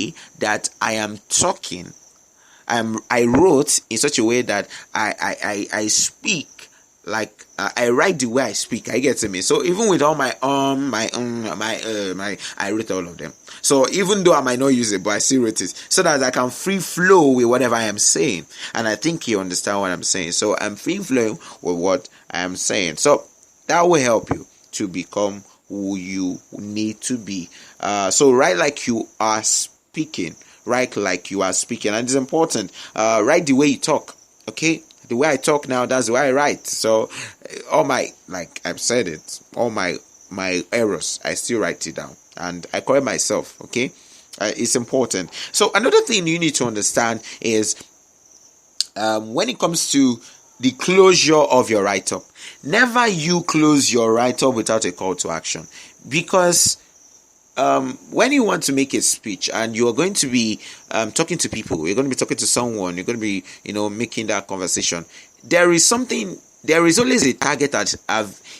way that I am talking. I wrote in such a way that I speak like I write the way I speak. I get me. So even with all my I wrote all of them. So even though I might not use it, but I still wrote it so that I can free flow with whatever I am saying. And I think you understand what I'm saying. So I'm free flowing with what I am saying. So that will help you to become who you need to be. So write like you are speaking. Write like you are speaking, and it's important. Write the way you talk. Okay, the way I talk now, that's the way I write. So all my, like I've said it, all my errors, I still write it down, and I correct myself. Okay, it's important. So another thing you need to understand is when it comes to the closure of your write-up, never you close your write-up without a call to action, because when you want to make a speech and you're going to be talking to people, you're going to be talking to someone, you're going to be, making that conversation. There is always a target that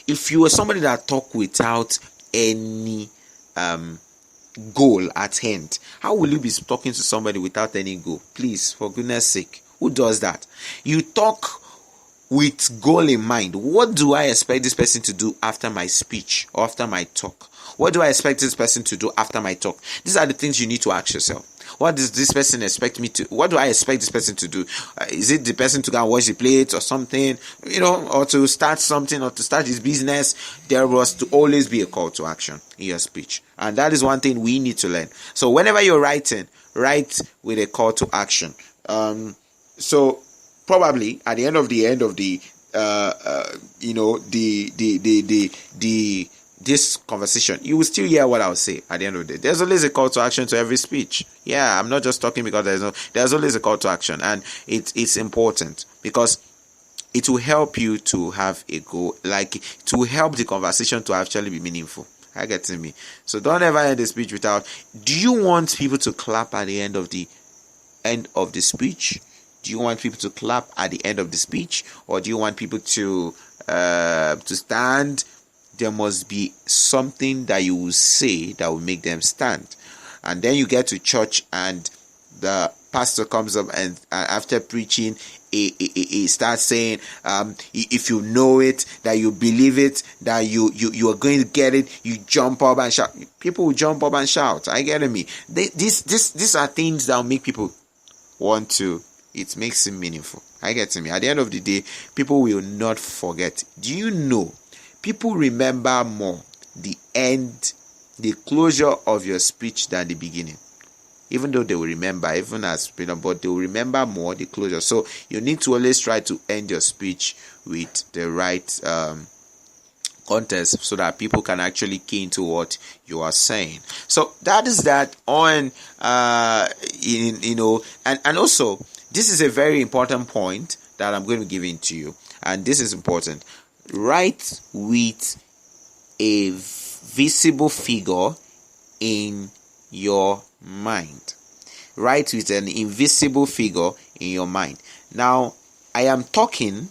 if you are somebody that talk without any goal at hand, how will you be talking to somebody without any goal? Please, for goodness sake, who does that? You talk with goal in mind. What do I expect this person to do after my speech or after my talk? What do I expect this person to do after my talk? These are the things you need to ask yourself. What does this person expect me to? What do I expect this person to do? Is it the person to go and wash the plates or something, or to start something or to start his business? There was to always be a call to action in your speech, and that is one thing we need to learn. So whenever you're writing, write with a call to action. So probably at the end of the this conversation, you will still hear what I'll say at the end of the day. There's always a call to action to every speech. Yeah, I'm not just talking because there's always a call to action, and it's important because it will help you to have a goal, like to help the conversation to actually be meaningful. I get me. So don't ever end the speech without. Do you want people to clap at the end of the speech? Do you want people to clap at the end of the speech, or do you want people to stand? There must be something that you will say that will make them stand. And then you get to church and the pastor comes up and after preaching, he starts saying, if you know it, that you believe it, that you are going to get it, you jump up and shout. People will jump up and shout. I get me. These are things that will make people want to. It makes it meaningful. I get me. At the end of the day, people will not forget. Do you know? People remember more the end, the closure of your speech than the beginning. Even though they will remember, even as but they will remember more the closure. So you need to always try to end your speech with the right context so that people can actually key into what you are saying. So that is that on and also this is a very important point that I'm going to give to you, and this is important. Write with a visible figure in your mind. Write with an invisible figure in your mind. Now, I am talking.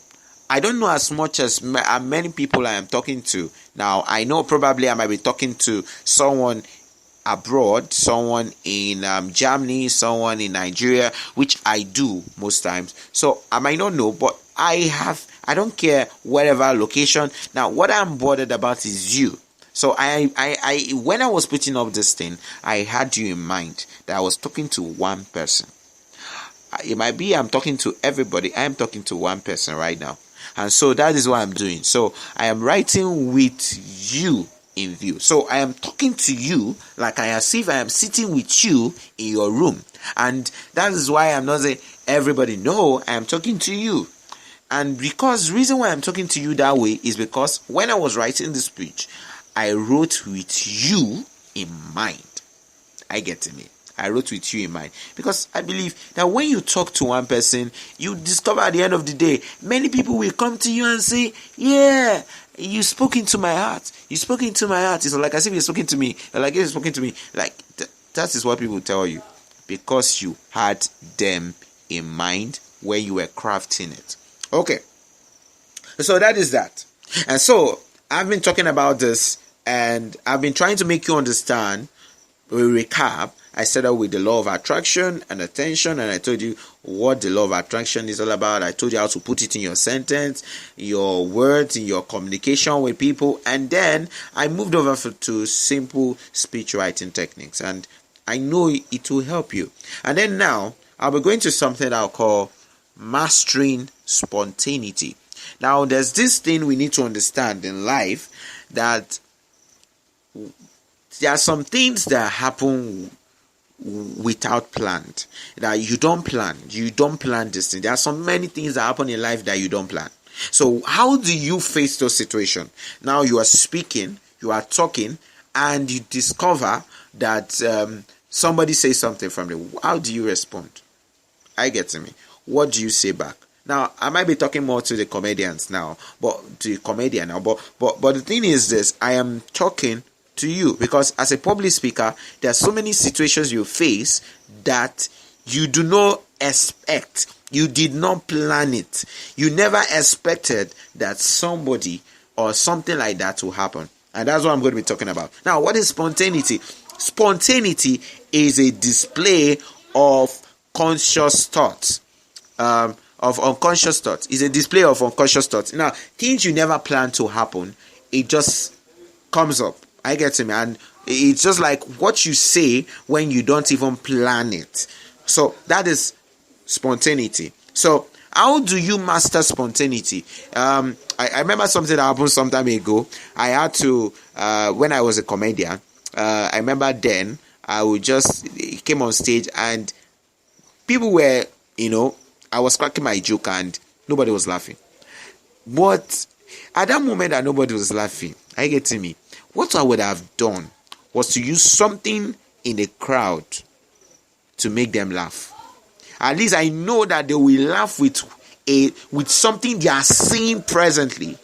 I don't know as much as many people I am talking to. Now, I know probably I might be talking to someone abroad, someone in Germany, someone in Nigeria, which I do most times. So I might not know, but I don't care whatever location. Now, what I'm bothered about is you. So I when I was putting up this thing, I had you in mind that I was talking to one person. It might be I'm talking to everybody. I am talking to one person right now. And so that is what I'm doing. So I am writing with you in view. So I am talking to you like as if I am sitting with you in your room. And that is why I'm not saying everybody. No, I am talking to you. And because reason why I'm talking to you that way is because when I was writing the speech, I wrote with you in mind. I get to me. I wrote with you in mind. Because I believe that when you talk to one person, you discover at the end of the day, many people will come to you and say, yeah, you spoke into my heart. You spoke into my heart. It's like as if you're speaking to me. Like you're speaking to me. Like that is what people tell you. Because you had them in mind when you were crafting it. Okay. So that is that. And so I've been talking about this and I've been trying to make you understand, recap, I started with the law of attraction and attention, and I told you what the law of attraction is all about. I told you how to put it in your sentence, your words, in your communication with people, and then I moved over to simple speech writing techniques, and I know it will help you. And then now I'll be going to something I'll call mastering spontaneity. Now, there's this thing we need to understand in life, that there are some things that happen without planned, that you don't plan this thing. There are so many things that happen in life that you don't plan. So how do you face those situations? Now you are speaking, you are talking, and you discover that somebody says something from you. How do you respond? I get to me. What do you say back? Now, I might be talking more to the comedians now, but the thing is this: I am talking to you because as a public speaker, there are so many situations you face that you do not expect. You did not plan it. You never expected that somebody or something like that will happen, and that's what I'm going to be talking about. Now, what is spontaneity? Spontaneity is a display of conscious thoughts. Of unconscious thoughts. Is a display of unconscious thoughts. Now, things you never plan to happen, it just comes up. I get it, man. It's just like what you say when you don't even plan it. So that is spontaneity. So how do you master spontaneity? I remember something that happened some time ago. I had to, when I was a comedian, I remember then I would just came on stage and people were, I was cracking my joke and nobody was laughing. But at that moment that nobody was laughing, I get to me. What I would have done was to use something in the crowd to make them laugh. At least I know that they will laugh with something they are seeing presently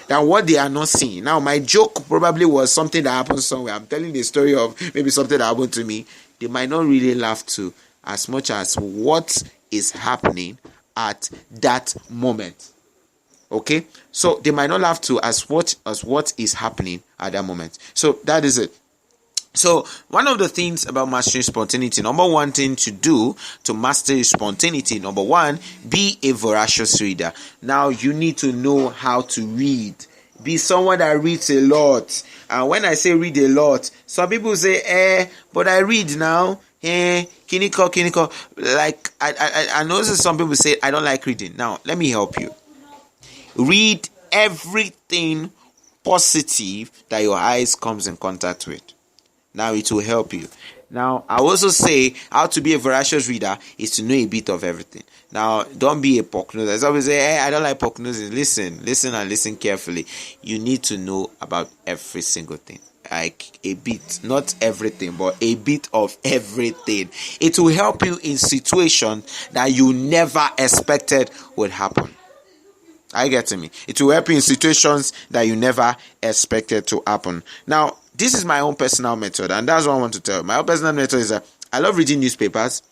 than what they are not seeing. Now, my joke probably was something that happened somewhere. I'm telling the story of maybe something that happened to me. They might not really laugh to as much as what is happening at that moment. Okay, so they might not laugh to as what is happening at that moment. So that is it. So one of the things about mastering spontaneity, number one thing to do to master spontaneity, number one, be a voracious reader. Now you need to know how to read. Be someone that reads a lot. And when I say read a lot, some people say, but I read now. Kiniko. Like I know some people say I don't like reading. Now let me help you. Read everything positive that your eyes comes in contact with. Now it will help you. Now I also say how to be a voracious reader is to know a bit of everything. Now don't be a pork noser. Some people say, I don't like pork noses. Listen and listen carefully. You need to know about every single thing. Like a bit, not everything, but a bit of everything. It will help you in situations that you never expected would happen. I get to me. It will help you in situations that you never expected to happen. Now, this is my own personal method, and that's what I want to tell you. My own personal method is that I love reading newspapers,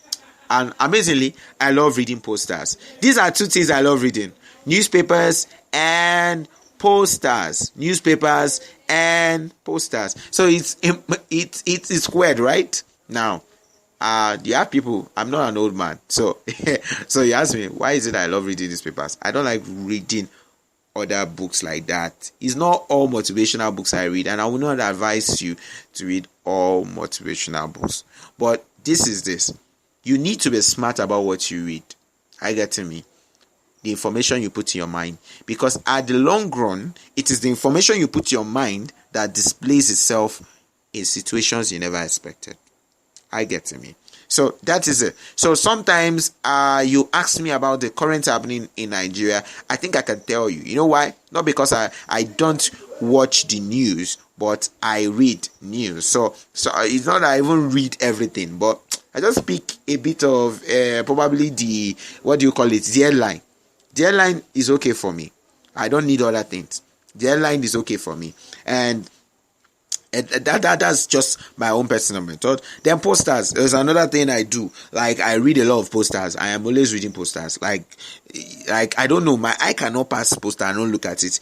and amazingly, I love reading posters. These are two things I love reading: newspapers and posters. Newspapers and posters. So it's squared, right? Now, you have people. I'm not an old man, so you ask me, why is it I love reading newspapers? I don't like reading other books like that. It's not all motivational books I read, and I will not advise you to read all motivational books. But this is this: you need to be smart about what you read. I get to me. The information you put in your mind, because at the long run, it is the information you put in your mind that displays itself in situations you never expected. I get to me. So that is it. So sometimes you ask me about the current happening in Nigeria. I think I can tell you. You know why? Not because I don't watch the news, but I read news. So it's not that I even read everything, but I just speak a bit of probably the, what do you call it, the headline. The headline is okay for me. I don't need other things. The headline is okay for me. And that's just my own personal method. Then posters. There's another thing I do. Like, I read a lot of posters. I am always reading posters. Like I don't know. My eye cannot pass poster and don't look at it.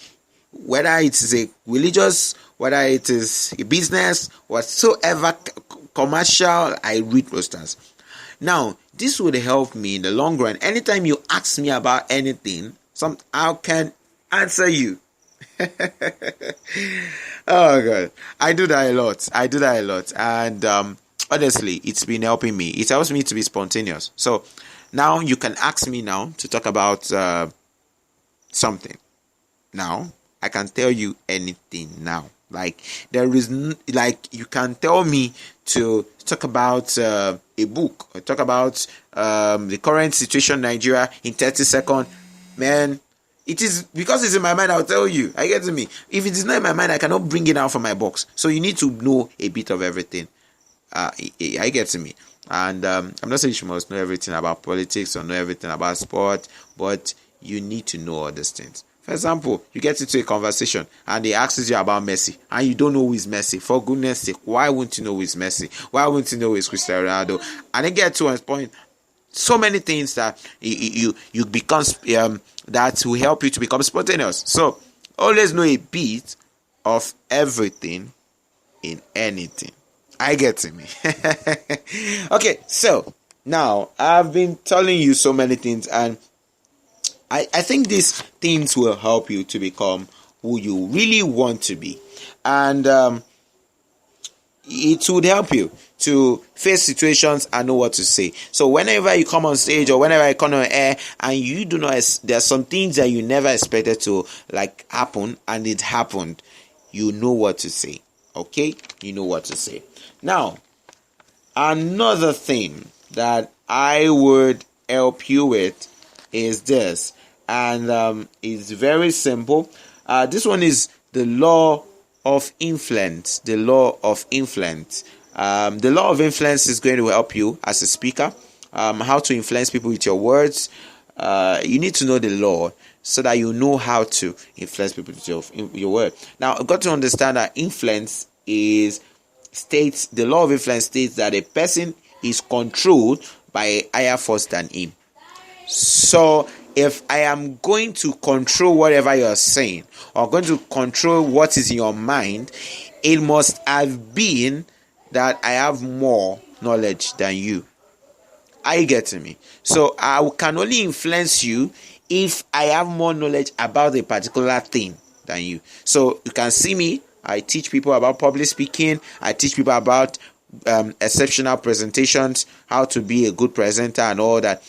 Whether it is a religious, whether it is a business, whatsoever commercial, I read posters. Now, this would help me in the long run. Anytime you ask me about anything, I can answer you. Oh God, I do that a lot, and honestly, it's been helping me. It helps me to be spontaneous. So now you can ask me now to talk about something. Now I can tell you anything now. Like there is you can tell me to talk about a book or talk about the current situation in Nigeria in 30 seconds. Man, it is because it's in my mind. I'll tell you. I get to me. If it is not in my mind, I cannot bring it out from my box. So you need to know a bit of everything. I get to me. And I'm not saying you must know everything about politics or know everything about sport, but you need to know all these things. For example, you get into a conversation and they ask you about Messi and you don't know who is Messi. For goodness sake, why wouldn't you know who is Messi? Why wouldn't you know who is Cristiano Ronaldo? And they get to a point, so many things that you become that will help you to become spontaneous. So always know a bit of everything in anything. I get to me. Okay, so now I've been telling you so many things, and I think these things will help you to become who you really want to be. And it would help you to face situations and know what to say. So whenever you come on stage or whenever I come on air and you do not, there are some things that you never expected to happen and it happened, you know what to say. Okay? You know what to say. Now, another thing that I would help you with is this. And it's very simple. This one is the law of influence. The law of influence. The law of influence is going to help you as a speaker. How to influence people with your words. You need to know the law so that you know how to influence people with your word. Now, I've got to understand that influence the law of influence states that a person is controlled by a higher force than him. So if I am going to control whatever you're saying or going to control what is in your mind, it must have been that I have more knowledge than you. Are you getting me? So I can only influence you if I have more knowledge about a particular thing than you. So you can see me. I teach people about public speaking. I teach people about exceptional presentations, how to be a good presenter and all that.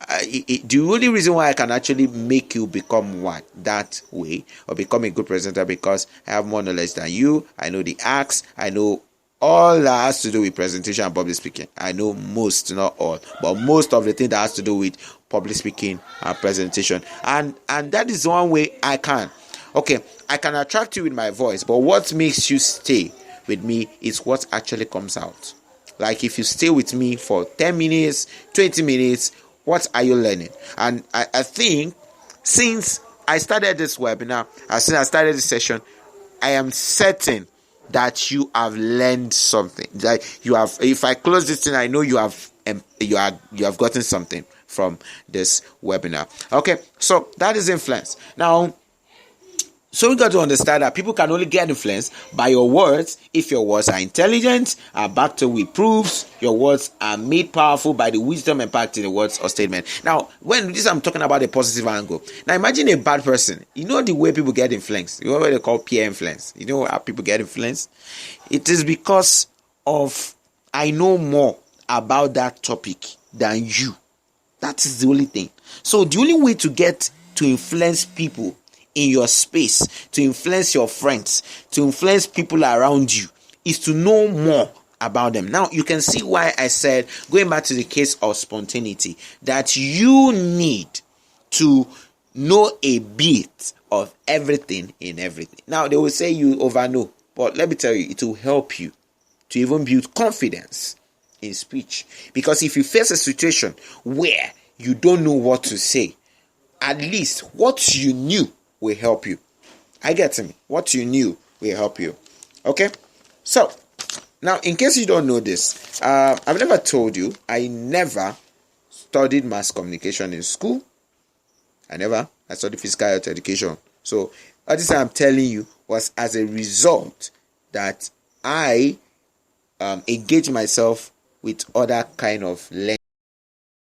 The only reason why I can actually make you become that way or become a good presenter because I have more knowledge than you. I know the acts. I know all that has to do with presentation and public speaking. I know most, not all, but most of the thing that has to do with public speaking and presentation. And that is one way I can. Okay, I can attract you with my voice, but what makes you stay with me is what actually comes out. Like if you stay with me for 10 minutes, 20 minutes, what are you learning? And I think since I started this webinar, since I started this session, I am certain that you have learned something. Like you have. If I close this thing, I know you have gotten something from this webinar. Okay, so that is influence. Now, so we got to understand that people can only get influenced by your words if your words are intelligent, are backed up with proofs, your words are made powerful by the wisdom and impact in the words or statement. Now, when this I'm talking about a positive angle. Now, imagine a bad person. You know the way people get influenced. You know what they call peer influence. You know how people get influenced? It is because of I know more about that topic than you. That is the only thing. So the only way to get to influence people in your space, to influence your friends, to influence people around you, is to know more about them. Now, you can see why I said, going back to the case of spontaneity, that you need to know a bit of everything in everything. Now, they will say you overknow, but let me tell you, it will help you to even build confidence in speech. Because if you face a situation where you don't know what to say, at least what you knew will help you. I get me. What you knew will help you. Okay? So, now, in case you don't know this, I've never told you, I never studied mass communication in school. I studied physical health education. So, all this I'm telling you was as a result that I engage myself with other kind of learning